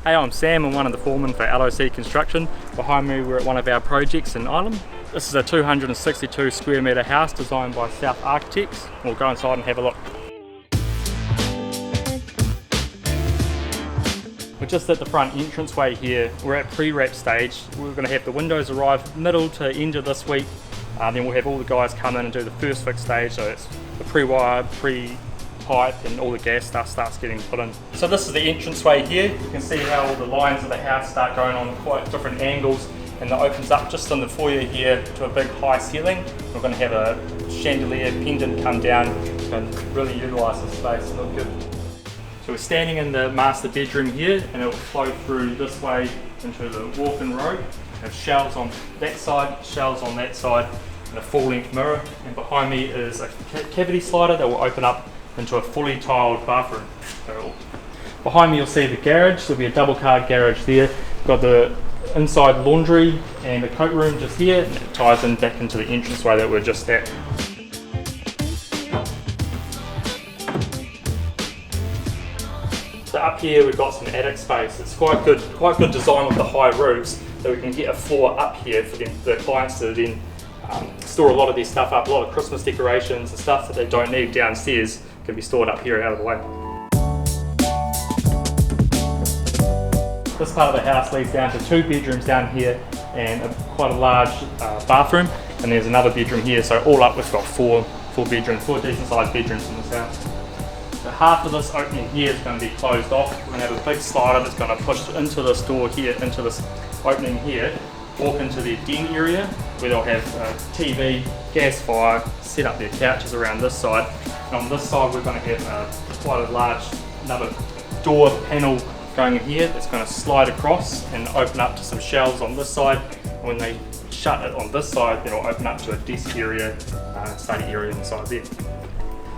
Hey, I'm Sam, I'm one of the foremen for LOC Construction. Behind me we're at one of our projects in Ireland. This is a 262 square metre house designed by South Architects. We'll go inside and have a look. We're just at the front entranceway here. We're at pre-wrap stage. We're going to have the windows arrive middle to end of this week. Then we'll have all the guys come in and do the first fix stage, so it's the pre-wire, pre-pipe and all the gas stuff starts getting put in. So this is the entranceway here. You can see how all the lines of the house start going on quite different angles, and it opens up just in the foyer here to a big high ceiling. We're going to have a chandelier pendant come down and really utilise the space and look good. So we're standing in the master bedroom here, and it will flow through this way into the walk-in robe. We have shelves on that side, shelves on that side, and a full-length mirror. And behind me is a cavity slider that will open up into a fully tiled bathroom. So behind me you'll see the garage. There'll be a double-car garage there. We've got the inside laundry and the coat room just here, and it ties in back into the entranceway that we're just at. So up here we've got some attic space. It's quite good design with the high roofs, that we can get a floor up here for the clients to then store a lot of their stuff up. A lot of Christmas decorations and stuff that they don't need downstairs can be stored up here out of the way. This part of the house leads down to 2 bedrooms down here and quite a large bathroom, and there's another bedroom here. So all up we've got 4 bedrooms, 4 decent sized bedrooms in this house. So half of this opening here is going to be closed off. We're going to have a big slider that's going to push into this door here, into this opening here, walk into their den area where they'll have TV, gas fire, set up their couches around this side. And on this side we're going to have quite a large another door panel going in here that's going to slide across and open up to some shelves on this side. And when they shut it on this side, it'll open up to a desk area, study area inside there.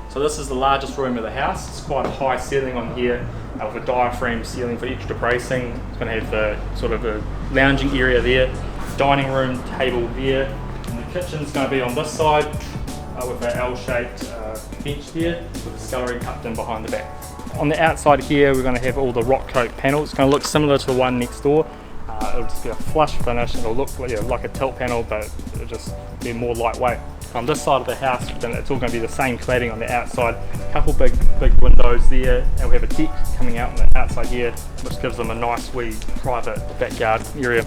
So this is the largest room of the house. It's quite a high ceiling on here with a diaphragm ceiling for extra bracing. It's going to have the sort of a lounging area there, dining room table there, and the kitchen's going to be on this side with an L-shaped bench there with a scullery tucked in behind the back. On the outside here we're going to have all the rock coat panels. It's going to look similar to the one next door. It'll just be a flush finish. It'll look like a tilt panel, but it'll just be more lightweight. On this side of the house, then it's all going to be the same cladding on the outside. A couple big windows there, and we have a deck coming out on the outside here, which gives them a nice wee private backyard area.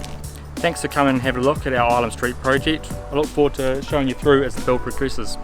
Thanks for coming and having a look at our Island Street project. I look forward to showing you through as the build progresses.